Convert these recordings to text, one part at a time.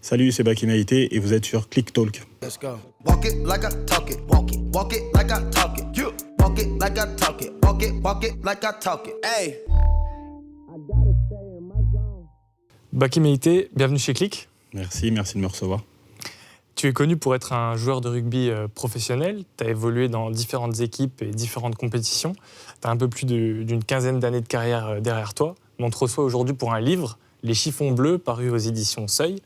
Salut, c'est Baki Maïté et vous êtes sur Click Talk. Let's go. Walk it like I talk it. Walk it like I talk it. You walk it like I talk it. Walk it like I talk it. Hey. Baki Maïté, bienvenue chez Click. Merci de me recevoir. Tu es connu pour être un joueur de rugby professionnel. Tu as évolué dans différentes équipes et différentes compétitions. Tu as un peu plus d'une quinzaine d'années de carrière derrière toi. On te reçoit aujourd'hui pour un livre, Les Chiffons Bleus, paru aux éditions Seuil.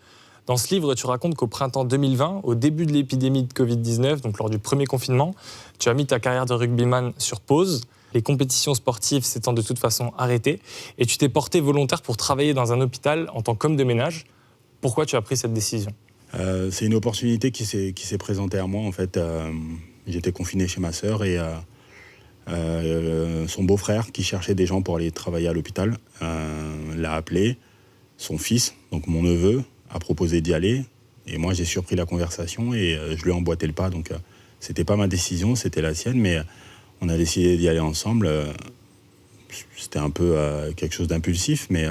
Dans ce livre, tu racontes qu'au printemps 2020, au début de l'épidémie de Covid-19, donc lors du premier confinement, tu as mis ta carrière de rugbyman sur pause, les compétitions sportives s'étant de toute façon arrêtées, et tu t'es porté volontaire pour travailler dans un hôpital en tant qu'homme de ménage. Pourquoi tu as pris cette décision ? C'est une opportunité qui s'est présentée à moi. En fait, j'étais confiné chez ma sœur et son beau-frère, qui cherchait des gens pour aller travailler à l'hôpital, l'a appelé. Son fils, donc mon neveu, a proposé d'y aller. Et moi, j'ai surpris la conversation et je lui ai emboîté le pas. Donc, c'était pas ma décision, c'était la sienne. Mais on a décidé d'y aller ensemble. C'était un peu quelque chose d'impulsif. Mais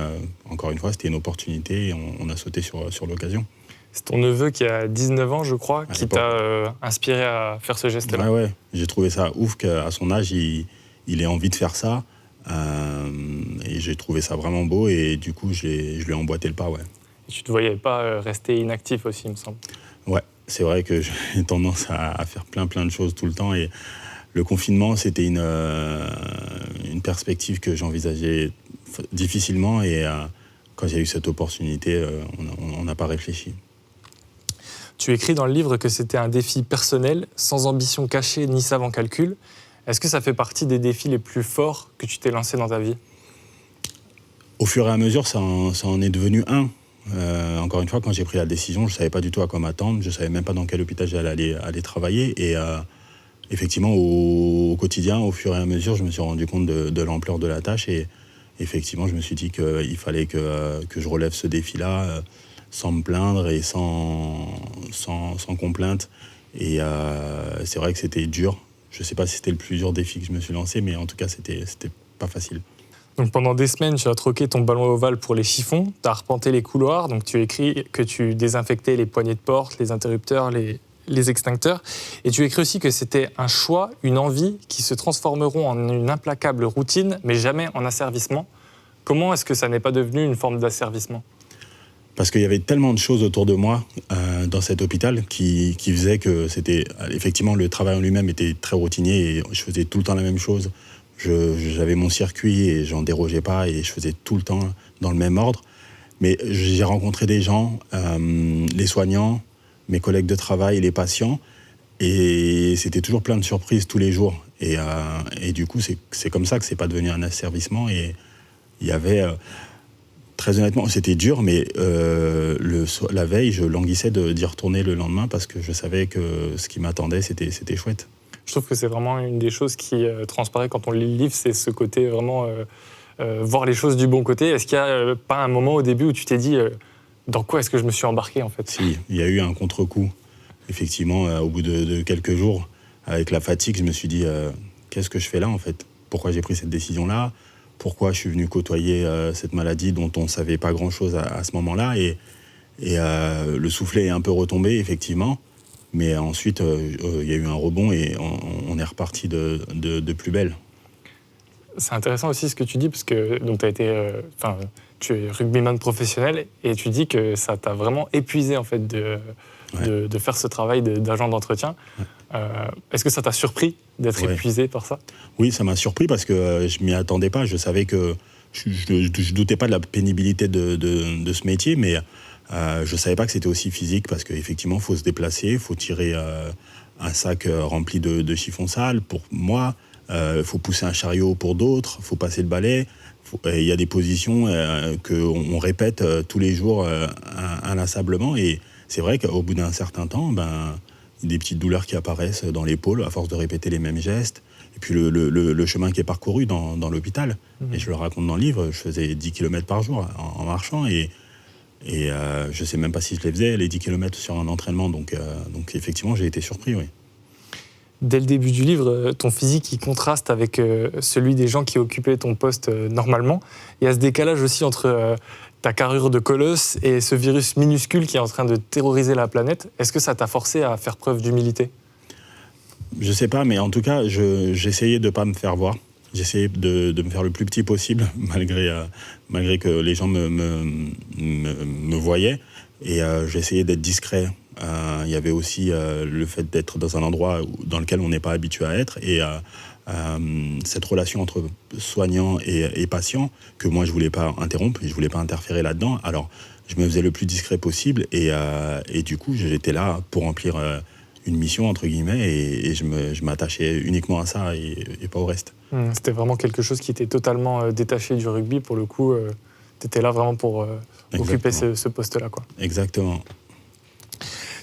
encore une fois, c'était une opportunité et on a sauté sur l'occasion. C'est ton neveu qui a 19 ans, je crois, qui t'a inspiré à faire ce geste-là. Ouais. J'ai trouvé ça ouf qu'à son âge, il ait envie de faire ça. Et j'ai trouvé ça vraiment beau. Et du coup, je lui ai emboîté le pas, ouais. Et tu ne te voyais pas rester inactif aussi, il me semble. Ouais, c'est vrai que j'ai tendance à faire plein de choses tout le temps. Et le confinement, c'était une perspective que j'envisageais difficilement. Et quand j'ai eu cette opportunité, on n'a pas réfléchi. Tu écris dans le livre que c'était un défi personnel, sans ambition cachée ni savant calcul. Est-ce que ça fait partie des défis les plus forts que tu t'es lancé dans ta vie ? Au fur et à mesure, ça en est devenu un. Encore une fois, quand j'ai pris la décision, je ne savais pas du tout à quoi m'attendre. Je ne savais même pas dans quel hôpital j'allais aller travailler. Et effectivement, au quotidien, au fur et à mesure, je me suis rendu compte de l'ampleur de la tâche. Et effectivement, je me suis dit qu'il fallait que je relève ce défi-là sans me plaindre et sans complainte. Et c'est vrai que c'était dur. Je ne sais pas si c'était le plus dur défi que je me suis lancé, mais en tout cas, c'était pas facile. Donc pendant des semaines, tu as troqué ton ballon ovale pour les chiffons, tu as arpenté les couloirs, donc tu écris que tu désinfectais les poignées de porte, les interrupteurs, les extincteurs. Et tu écris aussi que c'était un choix, une envie qui se transformeront en une implacable routine, mais jamais en asservissement. Comment est-ce que ça n'est pas devenu une forme d'asservissement ? Parce qu'il y avait tellement de choses autour de moi dans cet hôpital qui faisaient que c'était... Effectivement, le travail en lui-même était très routinier et je faisais tout le temps la même chose. J'avais mon circuit et j'en dérogeais pas et je faisais tout le temps dans le même ordre. Mais j'ai rencontré des gens, les soignants, mes collègues de travail, les patients, et c'était toujours plein de surprises tous les jours. Et du coup, c'est comme ça que c'est pas devenu un asservissement. Et il y avait... Très honnêtement, c'était dur, mais la veille, je languissais d'y retourner le lendemain parce que je savais que ce qui m'attendait, c'était chouette. Je trouve que c'est vraiment une des choses qui transparaît quand on lit le livre, c'est ce côté vraiment voir les choses du bon côté. Est-ce qu'il n'y a pas un moment au début où tu t'es dit dans quoi est-ce que je me suis embarqué en fait ? Si, il y a eu un contre-coup. Effectivement, au bout de quelques jours, avec la fatigue, je me suis dit qu'est-ce que je fais là en fait ? Pourquoi j'ai pris cette décision-là ? Pourquoi je suis venu côtoyer cette maladie dont on ne savait pas grand-chose à ce moment-là. Et le soufflet est un peu retombé, effectivement. Mais ensuite, il y a eu un rebond et on est reparti de plus belle. C'est intéressant aussi ce que tu dis, parce que donc, tu es rugbyman professionnel et tu dis que ça t'a vraiment épuisé en fait, de faire ce travail d'agent d'entretien. Ouais. Est-ce que ça t'a surpris d'être épuisé par ça ? Oui, ça m'a surpris parce que je ne m'y attendais pas. Je savais que je ne doutais pas de la pénibilité de ce métier, mais je ne savais pas que c'était aussi physique parce qu'effectivement, il faut se déplacer, il faut tirer un sac rempli de chiffons sales pour moi, il faut pousser un chariot pour d'autres, il faut passer le balai. Il y a des positions qu'on répète tous les jours inlassablement et c'est vrai qu'au bout d'un certain temps, des petites douleurs qui apparaissent dans l'épaule à force de répéter les mêmes gestes. Et puis le chemin qui est parcouru dans l'hôpital. Et je le raconte dans le livre, je faisais 10 km par jour en marchant. Et je ne sais même pas si je les faisais, les 10 km sur un entraînement. Donc effectivement, j'ai été surpris, oui. Dès le début du livre, ton physique il contraste avec celui des gens qui occupaient ton poste normalement. Il y a ce décalage aussi entre Ta carrure de colosse et ce virus minuscule qui est en train de terroriser la planète, est-ce que ça t'a forcé à faire preuve d'humilité ? Je sais pas, mais en tout cas, j'essayais de ne pas me faire voir. J'essayais de me faire le plus petit possible, malgré que les gens me voyaient. Et j'essayais d'être discret. Il y avait aussi le fait d'être dans un endroit dans lequel on n'est pas habitué à être. Et cette relation entre soignant et patient, que moi, je ne voulais pas interrompre, je ne voulais pas interférer là-dedans. Alors, je me faisais le plus discret possible. Et du coup, j'étais là pour remplir une mission, entre guillemets, et je m'attachais uniquement à ça et pas au reste. C'était vraiment quelque chose qui était totalement détaché du rugby. Pour le coup, tu étais là vraiment pour occuper ce poste-là, quoi. Exactement.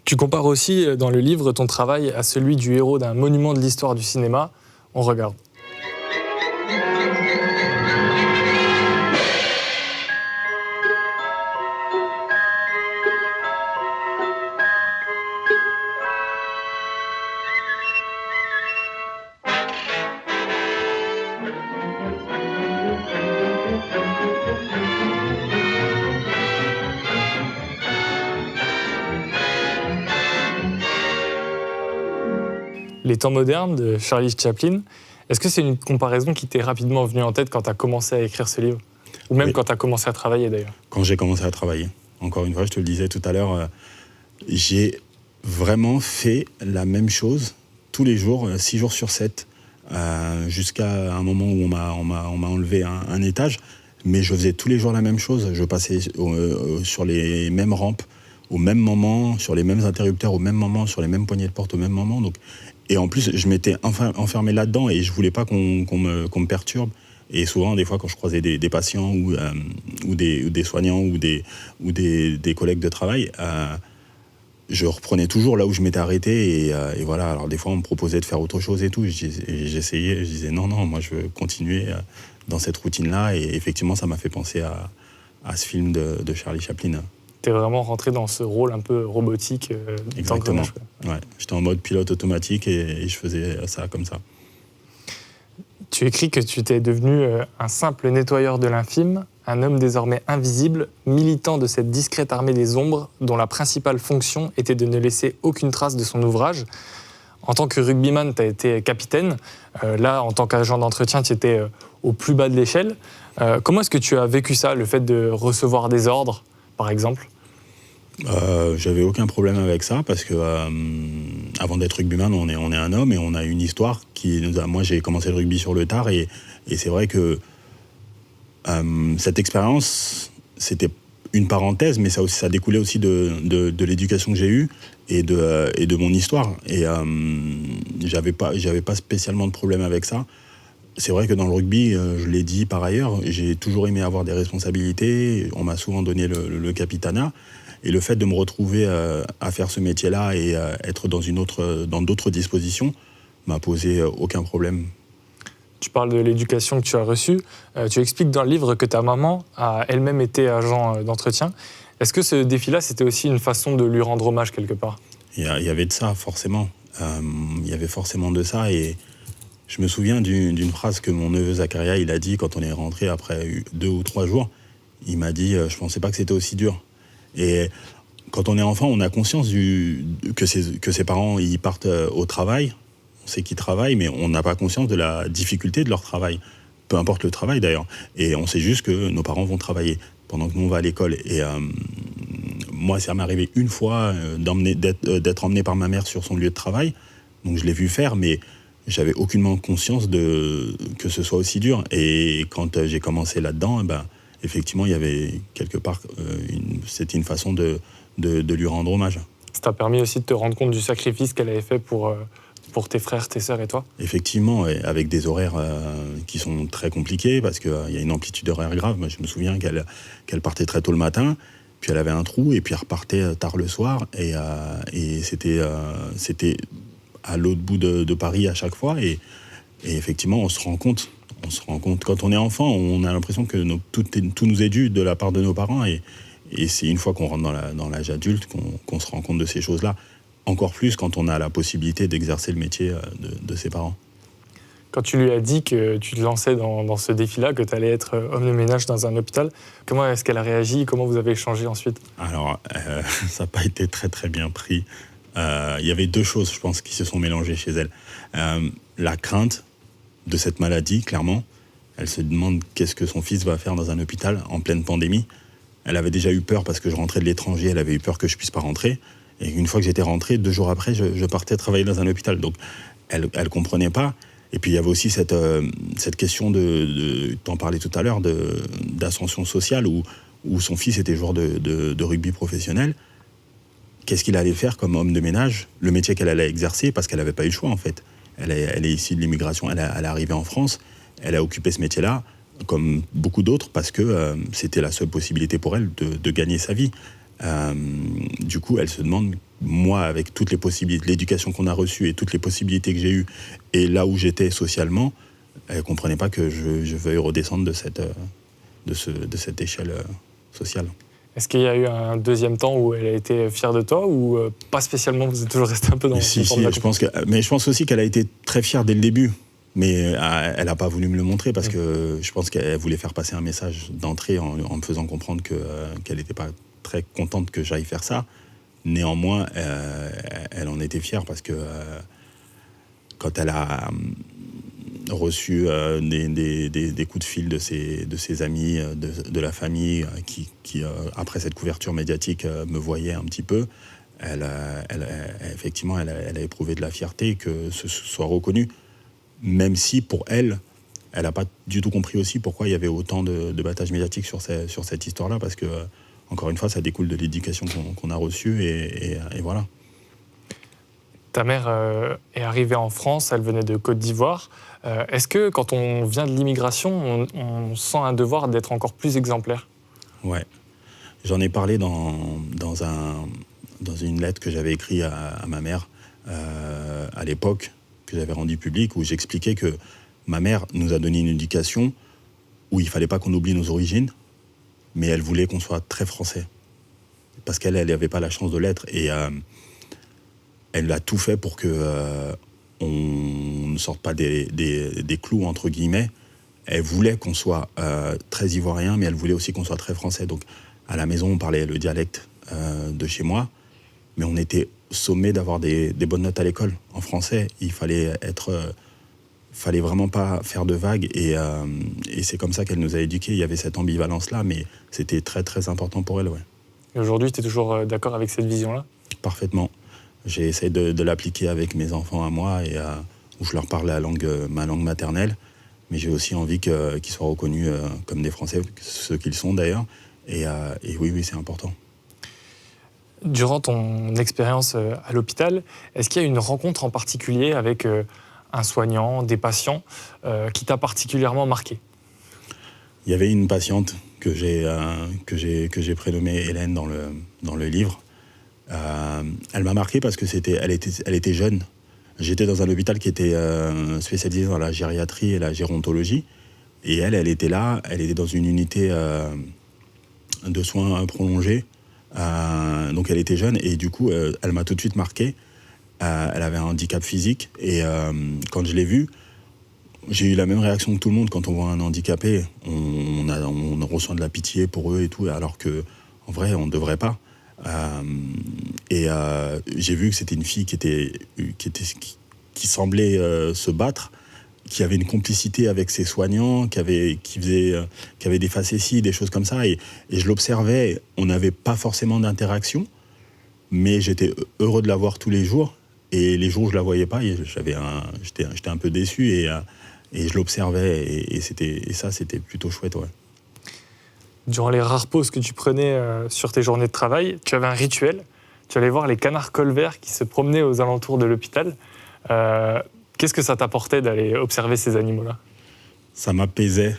Tu compares aussi dans le livre ton travail à celui du héros d'un monument de l'histoire du cinéma. On regarde. Les temps modernes de Charlie Chaplin, est-ce que c'est une comparaison qui t'est rapidement venue en tête quand tu as commencé à écrire ce livre ? Ou même quand tu as commencé à travailler d'ailleurs ? Quand j'ai commencé à travailler. Encore une fois, je te le disais tout à l'heure, j'ai vraiment fait la même chose tous les jours, 6 jours sur 7, jusqu'à un moment où on m'a enlevé un étage. Mais je faisais tous les jours la même chose. Je passais sur les mêmes rampes au même moment, sur les mêmes interrupteurs au même moment, sur les mêmes poignées de porte au même moment. Donc, et en plus, je m'étais enfermé là-dedans et je ne voulais pas qu'on me perturbe. Et souvent, des fois, quand je croisais des patients ou des soignants ou des collègues de travail, je reprenais toujours là où je m'étais arrêté. Et voilà, alors des fois, on me proposait de faire autre chose et tout. J'essayais, je disais non, moi, je veux continuer dans cette routine-là. Et effectivement, ça m'a fait penser à ce film de Charlie Chaplin. T'es vraiment rentré dans ce rôle un peu robotique. Exactement. Ouais. J'étais en mode pilote automatique et je faisais ça comme ça. Tu écris que tu t'es devenu un simple nettoyeur de l'infime, un homme désormais invisible, militant de cette discrète armée des ombres, dont la principale fonction était de ne laisser aucune trace de son ouvrage. En tant que rugbyman, tu as été capitaine. Là, en tant qu'agent d'entretien, tu étais au plus bas de l'échelle. Comment est-ce que tu as vécu ça, le fait de recevoir des ordres, par exemple ? J'avais aucun problème avec ça parce que avant d'être rugbyman, on est un homme et on a une histoire moi, j'ai commencé le rugby sur le tard et c'est vrai que cette expérience, c'était une parenthèse, mais ça découlait aussi de l'éducation que j'ai eue et de mon histoire. Et j'avais pas spécialement de problème avec ça. C'est vrai que dans le rugby, je l'ai dit par ailleurs, j'ai toujours aimé avoir des responsabilités. On m'a souvent donné le capitanat. Et le fait de me retrouver à faire ce métier-là et être dans d'autres dispositions m'a posé aucun problème. Tu parles de l'éducation que tu as reçue. Tu expliques dans le livre que ta maman a elle-même été agent d'entretien. Est-ce que ce défi-là, c'était aussi une façon de lui rendre hommage quelque part ? Il y avait de ça, forcément. Il y avait forcément de ça. Et je me souviens d'une phrase que mon neveu Zacharia, il a dit quand on est rentré après 2 ou 3 jours. Il m'a dit « Je ne pensais pas que c'était aussi dur ». Et quand on est enfant, on a conscience que ses parents ils partent au travail. On sait qu'ils travaillent, mais on n'a pas conscience de la difficulté de leur travail. Peu importe le travail d'ailleurs. Et on sait juste que nos parents vont travailler pendant que nous on va à l'école. Et moi, ça m'est arrivé une fois d'être emmené par ma mère sur son lieu de travail. Donc je l'ai vu faire, mais j'avais aucunement conscience que ce soit aussi dur. Et quand j'ai commencé là-dedans, effectivement, il y avait quelque part, c'était une façon de lui rendre hommage. Ça t'a permis aussi de te rendre compte du sacrifice qu'elle avait fait pour tes frères, tes sœurs et toi ? Effectivement, et avec des horaires qui sont très compliqués, parce qu'il y a une amplitude horaire grave. Moi, je me souviens qu'elle partait très tôt le matin, puis elle avait un trou, et puis elle repartait tard le soir, et c'était à l'autre bout de Paris à chaque fois, et effectivement, on se rend compte, quand on est enfant, on a l'impression que tout nous est dû de la part de nos parents, et c'est une fois qu'on rentre dans l'âge adulte qu'on se rend compte de ces choses-là. Encore plus quand on a la possibilité d'exercer le métier de ses parents. Quand tu lui as dit que tu te lançais dans ce défi-là, que tu allais être homme de ménage dans un hôpital, comment est-ce qu'elle a réagi? Comment vous avez échangé ensuite? Alors, ça n'a pas été très très bien pris. Il y avait deux choses, je pense, qui se sont mélangées chez elle. La crainte de cette maladie, clairement. Elle se demande qu'est-ce que son fils va faire dans un hôpital en pleine pandémie. Elle avait déjà eu peur parce que je rentrais de l'étranger, elle avait eu peur que je ne puisse pas rentrer. Et une fois que j'étais rentré, 2 jours après, je partais travailler dans un hôpital. Donc, elle ne comprenait pas. Et puis, il y avait aussi cette question t'en parlais tout à l'heure, d'ascension sociale, où son fils était joueur de rugby professionnel. Qu'est-ce qu'il allait faire comme homme de ménage? Le métier qu'elle allait exercer, parce qu'elle n'avait pas eu le choix, en fait. Elle est issue de l'immigration, elle est arrivée en France, elle a occupé ce métier-là, comme beaucoup d'autres, parce que c'était la seule possibilité pour elle de gagner sa vie. Du coup, elle se demande, moi, avec toutes les possibilités, l'éducation qu'on a reçue et toutes les possibilités que j'ai eues, et là où j'étais socialement, elle ne comprenait pas que je veuille redescendre de cette échelle sociale. Est-ce qu'il y a eu un deuxième temps où elle a été fière de toi ou pas spécialement, vous êtes toujours resté un peu dans Si, je pense aussi qu'elle a été très fière dès le début. Mais elle n'a pas voulu me le montrer parce que je pense qu'elle voulait faire passer un message d'entrée en me faisant comprendre qu'elle n'était pas très contente que j'aille faire ça. Néanmoins, elle en était fière parce que quand elle a reçu des coups de fil de ses amis, de la famille qui après cette couverture médiatique, me voyaient un petit peu, effectivement, elle a éprouvé de la fierté que ce soit reconnu. Même si, pour elle, elle n'a pas du tout compris aussi pourquoi il y avait autant de battage médiatique sur cette histoire-là, parce que, encore une fois, ça découle de l'éducation qu'on a reçue, et voilà. Ta mère est arrivée en France, elle venait de Côte d'Ivoire. Est-ce que, quand on vient de l'immigration, on sent un devoir d'être encore plus exemplaire? Ouais. J'en ai parlé dans une lettre que j'avais écrite à ma mère à l'époque, que j'avais rendu public, où j'expliquais que ma mère nous a donné une éducation où il ne fallait pas qu'on oublie nos origines, mais elle voulait qu'on soit très français. Parce qu'elle n'avait pas la chance de l'être. Et elle a tout fait pour qu'on ne sorte pas des clous, entre guillemets. Elle voulait qu'on soit très ivoirien, mais elle voulait aussi qu'on soit très français. Donc, à la maison, on parlait le dialecte de chez moi, mais on était sommé d'avoir des bonnes notes à l'école en français. Il fallait vraiment pas faire de vagues, et c'est comme ça qu'elle nous a éduqués. Il y avait cette ambivalence-là, mais c'était très très important pour elle. Ouais. Et aujourd'hui, tu es toujours d'accord avec cette vision-là? Parfaitement. J'ai essayé de l'appliquer avec mes enfants à moi, et où je leur parle ma langue maternelle, mais j'ai aussi envie qu'ils soient reconnus comme des Français, ceux qu'ils sont d'ailleurs, et oui, c'est important. Durant ton expérience à l'hôpital, est-ce qu'il y a une rencontre en particulier avec un soignant, des patients, qui t'a particulièrement marqué? Il y avait une patiente que j'ai prénommée Hélène dans le livre. Elle m'a marqué parce que elle était jeune. J'étais dans un hôpital qui était spécialisé dans la gériatrie et la gérontologie. Et elle était là, elle était dans une unité de soins prolongés. Donc elle était jeune, et du coup elle m'a tout de suite marqué. Elle avait un handicap physique, et quand je l'ai vue, j'ai eu la même réaction que tout le monde. Quand on voit un handicapé, on ressent de la pitié pour eux et tout, alors que en vrai on ne devrait pas. J'ai vu que c'était une fille qui semblait se battre, qui avait une complicité avec ses soignants, qui avait des facéties, des choses comme ça, et je l'observais. On n'avait pas forcément d'interaction, mais j'étais heureux de la voir tous les jours, et les jours où je la voyais pas, j'étais un peu déçu, et je l'observais, et ça c'était plutôt chouette, ouais. Durant les rares pauses que tu prenais sur tes journées de travail, tu avais un rituel. Tu allais voir les canards colverts qui se promenaient aux alentours de l'hôpital. Qu'est-ce que ça t'apportait d'aller observer ces animaux-là? Ça m'apaisait.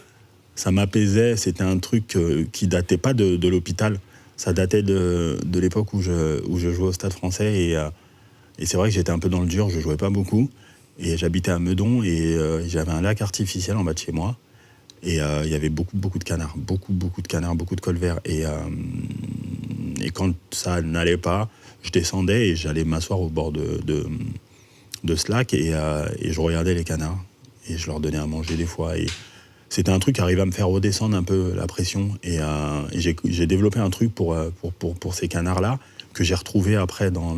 C'était un truc qui datait pas de l'hôpital. Ça datait de l'époque où je jouais au Stade Français. Et c'est vrai que j'étais un peu dans le dur, je jouais pas beaucoup. Et j'habitais à Meudon, et j'avais un lac artificiel en bas de chez moi. Et il y avait beaucoup de canards, beaucoup de canards, beaucoup de colverts. Et quand ça n'allait pas, je descendais et j'allais m'asseoir au bord de ce lac, et je regardais les canards. je leur donnais à manger des fois. Et c'était un truc qui arrivait à me faire redescendre un peu la pression. Et j'ai développé un truc pour ces canards-là que j'ai retrouvé après dans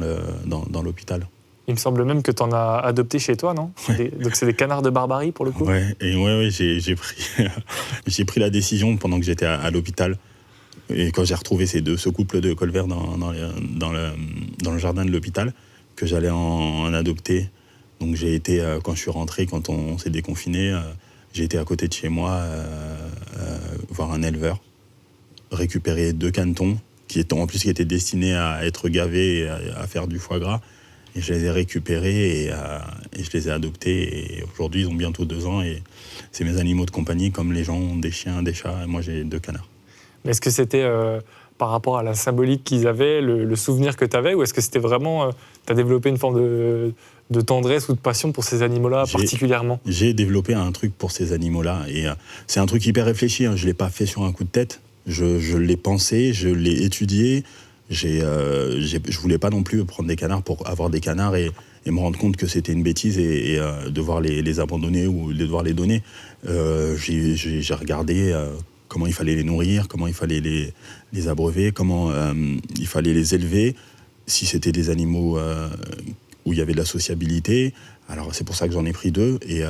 l'hôpital. Il me semble même que tu en as adopté chez toi, non? Ouais. Donc c'est des canards de Barbarie pour le coup? Ouais, j'ai pris la décision pendant que j'étais à l'hôpital. Et quand j'ai retrouvé ce couple de colverts dans le jardin de l'hôpital, que j'allais en adopter. Donc j'ai été, quand je suis rentré, quand on s'est déconfiné, j'ai été à côté de chez moi voir un éleveur, récupérer 2 canetons, qui étaient destinés à être gavés et à faire du foie gras. Et je les ai récupérés et je les ai adoptés. Et aujourd'hui, ils ont bientôt 2 ans. Et c'est mes animaux de compagnie, comme les gens ont des chiens, des chats. Et moi, j'ai 2 canards. Mais est-ce que c'était par rapport à la symbolique qu'ils avaient, le souvenir que tu avais, ou est-ce que c'était vraiment, tu as développé une forme de tendresse ou de passion pour ces animaux-là particulièrement? J'ai développé un truc pour ces animaux-là. Et c'est un truc hyper réfléchi. Je ne l'ai pas fait sur un coup de tête. Je l'ai pensé, je l'ai étudié. Je voulais pas non plus prendre des canards pour avoir des canards et me rendre compte que c'était une bêtise et devoir les abandonner ou devoir les donner. J'ai regardé comment il fallait les nourrir, comment il fallait les abreuver, comment il fallait les élever, si c'était des animaux où il y avait de la sociabilité. Alors c'est pour ça que j'en ai pris 2 et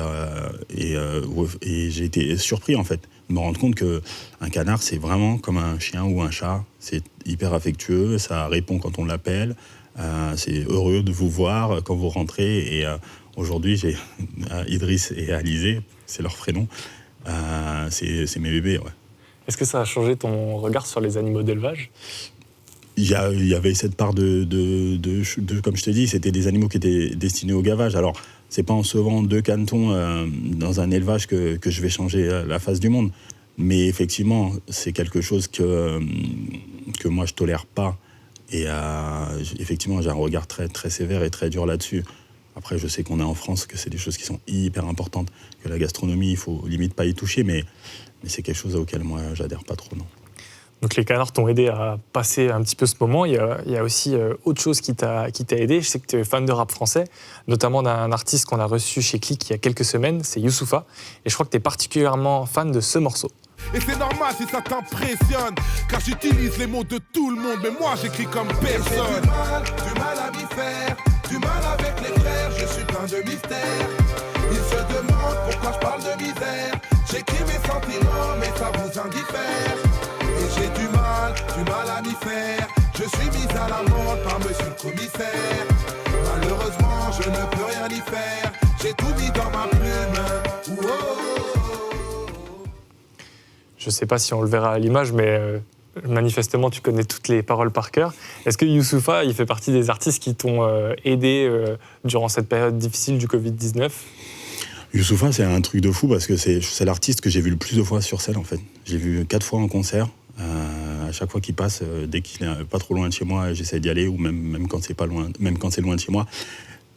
j'ai été surpris en fait de me rendre compte qu'un canard c'est vraiment comme un chien ou un chat, c'est hyper affectueux, ça répond quand on l'appelle, c'est heureux de vous voir quand vous rentrez et aujourd'hui j'ai Idriss et Alizé, c'est leur prénom, c'est mes bébés. Ouais. Est-ce que ça a changé ton regard sur les animaux d'élevage ? Il y avait cette part de comme je te dis, c'était des animaux qui étaient destinés au gavage. Alors, c'est pas en sauvant 2 canetons dans un élevage que je vais changer la face du monde. Mais effectivement, c'est quelque chose que moi, je tolère pas. Et effectivement, j'ai un regard très, très sévère et très dur là-dessus. Après, je sais qu'on est en France, que c'est des choses qui sont hyper importantes, que la gastronomie, il faut limite pas y toucher, mais c'est quelque chose auquel moi, j'adhère pas trop, non. Donc les canards t'ont aidé à passer un petit peu ce moment. Il y a aussi autre chose qui t'a aidé. Je sais que tu es fan de rap français, notamment d'un artiste qu'on a reçu chez Click il y a quelques semaines, c'est Youssoupha. Et je crois que tu es particulièrement fan de ce morceau. Et c'est normal si ça t'impressionne, car j'utilise les mots de tout le monde, mais moi j'écris comme personne. Du mal à m'y faire, du mal avec les frères, je suis plein de mystères. Ils se demandent pourquoi je parle de misère. J'écris mes sentiments, mais ça vous indiffère. Et j'ai du mal à m'y faire. Je suis mis à l'amende par monsieur le commissaire. Malheureusement, je ne peux rien y faire. J'ai tout mis dans ma plume. Je ne sais pas si on le verra à l'image, mais manifestement, tu connais toutes les paroles par cœur. Est-ce que Youssoupha, il fait partie des artistes qui t'ont aidé durant cette période difficile du Covid-19 ? Youssoupha, c'est un truc de fou parce que c'est l'artiste que j'ai vu le plus de fois sur scène, en fait. J'ai vu 4 fois en concert. À chaque fois qu'il passe, dès qu'il est pas trop loin de chez moi, j'essaie d'y aller, ou même quand c'est pas loin, même quand c'est loin de chez moi.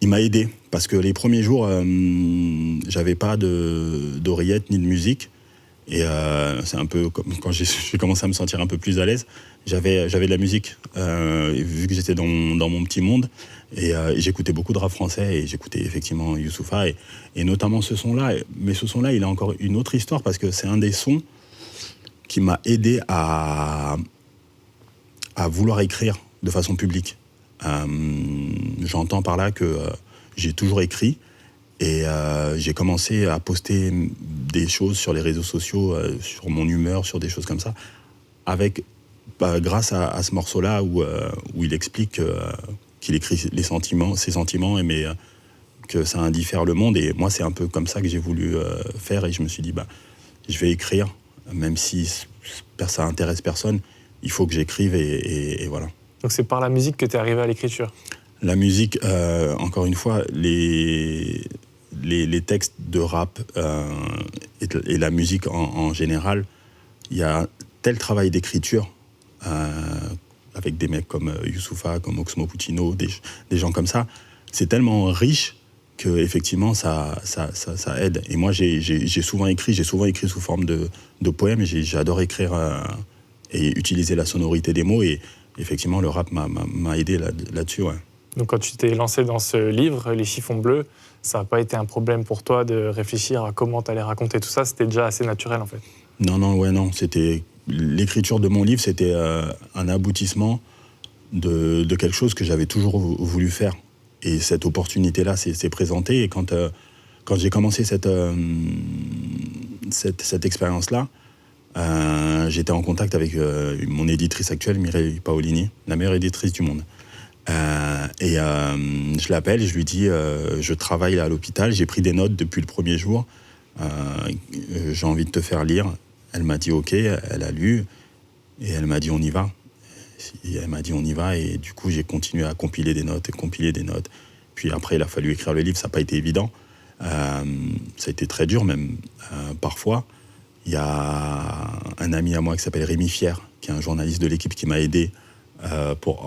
Il m'a aidé parce que les premiers jours, j'avais pas d'oreillette ni de musique. Et c'est un peu comme quand j'ai commencé à me sentir un peu plus à l'aise, j'avais de la musique, vu que j'étais dans mon petit monde, et j'écoutais beaucoup de rap français, et j'écoutais effectivement Youssoupha, et notamment ce son-là. Mais ce son-là, il a encore une autre histoire, parce que c'est un des sons qui m'a aidé à vouloir écrire de façon publique. J'entends par là que j'ai toujours écrit, et j'ai commencé à poster des choses sur les réseaux sociaux, sur mon humeur, sur des choses comme ça, grâce à ce morceau-là où il explique qu'il écrit ses sentiments, mais que ça indiffère le monde. Et moi, c'est un peu comme ça que j'ai voulu faire, et je me suis dit, je vais écrire, même si ça intéresse personne, il faut que j'écrive, et voilà. Donc c'est par la musique que tu es arrivé à l'écriture ? La musique, encore une fois, les textes de rap et la musique en général, il y a tel travail d'écriture avec des mecs comme Youssoupha, comme Oxmo Puccino, des gens comme ça. C'est tellement riche que effectivement ça aide. Et moi j'ai souvent écrit sous forme de poèmes. Et j'adore écrire et utiliser la sonorité des mots. Et effectivement le rap m'a aidé là-dessus. Ouais. Donc quand tu t'es lancé dans ce livre, Les chiffons bleus, ça n'a pas été un problème pour toi de réfléchir à comment tu allais raconter tout ça, c'était déjà assez naturel en fait. Non. L'écriture de mon livre, c'était un aboutissement de quelque chose que j'avais toujours voulu faire. Et cette opportunité-là s'est présentée. Et quand j'ai commencé cette expérience-là, j'étais en contact avec mon éditrice actuelle, Mireille Paolini, la meilleure éditrice du monde. Je l'appelle et je lui dis je travaille à l'hôpital, j'ai pris des notes depuis le premier jour, j'ai envie de te faire lire. Elle m'a dit ok, elle a lu et elle m'a dit on y va. Et du coup j'ai continué à compiler des notes. Puis après il a fallu écrire le livre, ça n'a pas été évident. Ça a été très dur même parfois. Il y a un ami à moi qui s'appelle Rémi Fier, qui est un journaliste de l'équipe qui m'a aidé pour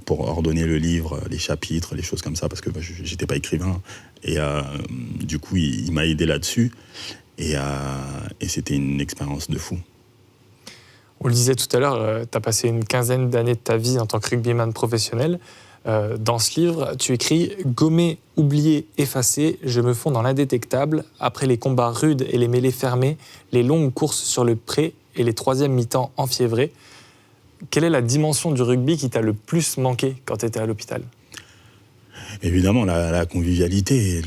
ordonner le livre, les chapitres, les choses comme ça, parce que j'étais pas écrivain. Et du coup, il m'a aidé là-dessus. Et c'était une expérience de fou. On le disait tout à l'heure, tu as passé une quinzaine d'années de ta vie en tant que rugbyman professionnel. Dans ce livre, tu écris « Gommé, oublié, effacé, je me fonds dans l'indétectable. Après les combats rudes et les mêlées fermées, les longues courses sur le pré et les troisièmes mi-temps enfiévrés. » Quelle est la dimension du rugby qui t'a le plus manqué quand tu étais à l'hôpital ? Évidemment, la convivialité et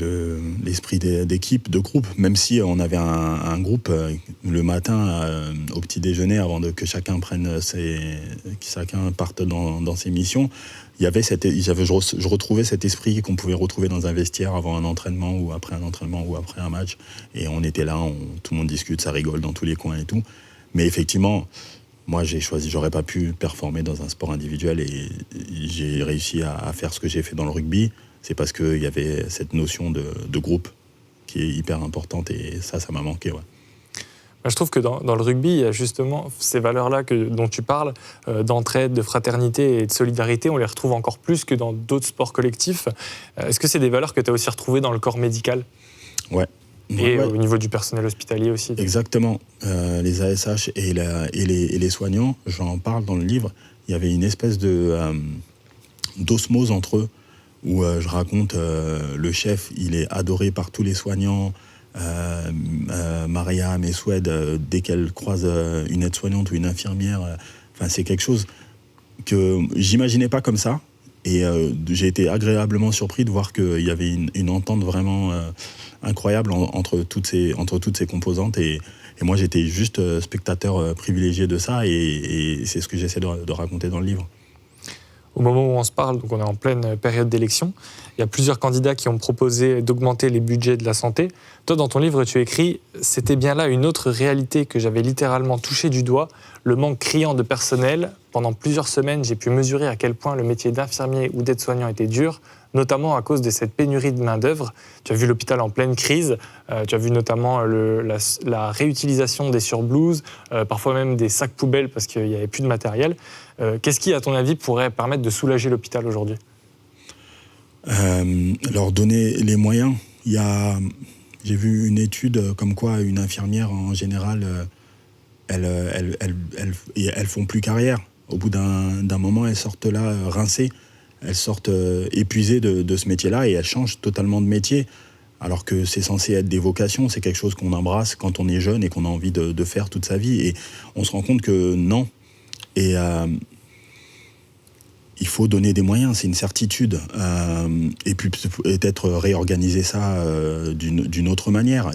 l'esprit d'équipe, de groupe. Même si on avait un groupe le matin au petit déjeuner, avant que chacun parte dans ses missions, je retrouvais cet esprit qu'on pouvait retrouver dans un vestiaire avant un entraînement ou après un match. Et on était là, tout le monde discute, ça rigole dans tous les coins et tout. Mais effectivement, moi, j'aurais pas pu performer dans un sport individuel et j'ai réussi à faire ce que j'ai fait dans le rugby. C'est parce qu'il y avait cette notion de groupe qui est hyper importante et ça m'a manqué, ouais. Je trouve que dans le rugby, il y a justement ces valeurs-là dont tu parles, d'entraide, de fraternité et de solidarité. On les retrouve encore plus que dans d'autres sports collectifs. Est-ce que c'est des valeurs que tu as aussi retrouvées dans le corps médical ? Ouais. Et au niveau du personnel hospitalier aussi. Exactement. Les ASH et les soignants, j'en parle dans le livre, il y avait une espèce d'osmose entre eux, où je raconte le chef, il est adoré par tous les soignants. Mariam et Swed, dès qu'elle croise une aide-soignante ou une infirmière, c'est quelque chose que j'imaginais pas comme ça. Et j'ai été agréablement surpris de voir qu'il y avait une entente vraiment incroyable entre toutes ces composantes. Et moi, j'étais juste spectateur privilégié de ça. Et c'est ce que j'essaie de raconter dans le livre. Au moment où on se parle, donc on est en pleine période d'élection, il y a plusieurs candidats qui ont proposé d'augmenter les budgets de la santé. Toi, dans ton livre, tu écris « C'était bien là une autre réalité que j'avais littéralement touchée du doigt, le manque criant de personnel. Pendant plusieurs semaines, j'ai pu mesurer à quel point le métier d'infirmier ou d'aide-soignant était dur, notamment à cause de cette pénurie de main-d'œuvre. Tu as vu l'hôpital en pleine crise, tu as vu notamment la réutilisation des surblouses, parfois même des sacs poubelles parce qu'il n'y avait plus de matériel. Qu'est-ce qui, à ton avis, pourrait permettre de soulager l'hôpital aujourd'hui ? Leur donner les moyens. J'ai vu une étude comme quoi une infirmière, en général, elles font plus carrière. Au bout d'un moment, elles sortent là rincées, elles sortent épuisées de ce métier-là et elles changent totalement de métier. Alors que c'est censé être des vocations, c'est quelque chose qu'on embrasse quand on est jeune et qu'on a envie de faire toute sa vie. Et on se rend compte que non. Et il faut donner des moyens, c'est une certitude. Et puis peut-être réorganiser ça d'une autre manière.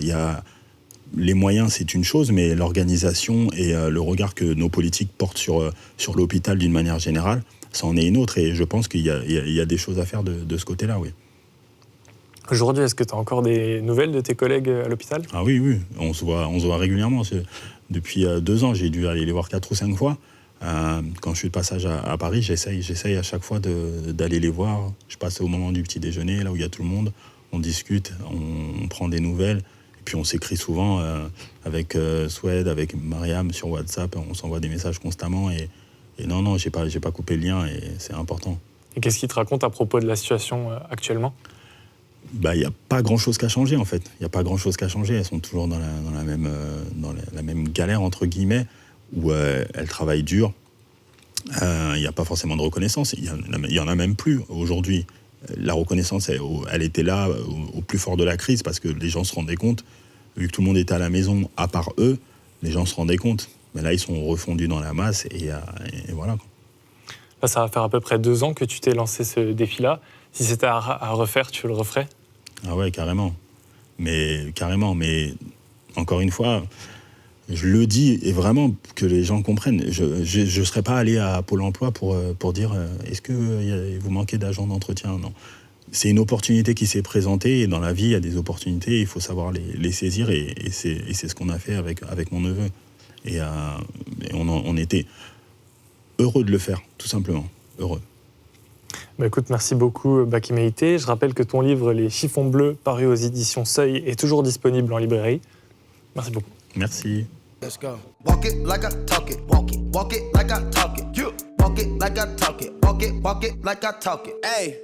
Les moyens, c'est une chose, mais l'organisation et le regard que nos politiques portent sur l'hôpital d'une manière générale, ça en est une autre. Et je pense qu'il y a des choses à faire de ce côté-là, oui. Aujourd'hui, est-ce que tu as encore des nouvelles de tes collègues à l'hôpital ? Ah oui, on se voit régulièrement. Depuis 2 ans, j'ai dû aller les voir 4 ou 5 fois. Quand je suis de passage à Paris, j'essaye à chaque fois d'aller les voir. Je passe au moment du petit déjeuner, là où il y a tout le monde. On discute, on prend des nouvelles. Et puis on s'écrit souvent avec Swed, avec Mariam sur WhatsApp. On s'envoie des messages constamment. Et non, j'ai pas coupé le lien et c'est important. Et qu'est-ce qu'ils te racontent à propos de la situation actuellement ? Il n'y a pas grand-chose qu'à changer, en fait. Il n'y a pas grand-chose qu'à changer. Elles sont toujours dans la même galère, entre guillemets, où elles travaillent dur. Il n'y a pas forcément de reconnaissance. Il y en a même plus aujourd'hui. la reconnaissance, elle était là au plus fort de la crise parce que les gens se rendaient compte, vu que tout le monde était à la maison, à part eux, les gens se rendaient compte. Mais là, ils sont refondus dans la masse et voilà. Là, ça va faire à peu près 2 ans que tu t'es lancé ce défi-là. Si c'était à refaire, tu le referais ? Ah ouais, carrément. Mais encore une fois, je le dis et vraiment que les gens comprennent. Je ne serais pas allé à Pôle emploi pour dire est-ce que vous manquez d'agents d'entretien ? Non. C'est une opportunité qui s'est présentée et dans la vie, il y a des opportunités, il faut savoir les saisir et c'est ce qu'on a fait avec mon neveu. Et on était heureux de le faire, tout simplement. Heureux. Bah écoute, merci beaucoup Baki Meïté. Je rappelle que ton livre Les Chiffons Bleus, paru aux éditions Seuil, est toujours disponible en librairie. Merci beaucoup. Merci. Let's go. Walk it like I talk it. Walk it like I talk it. Walk it like I talk it. Walk it like I talk it. Hey.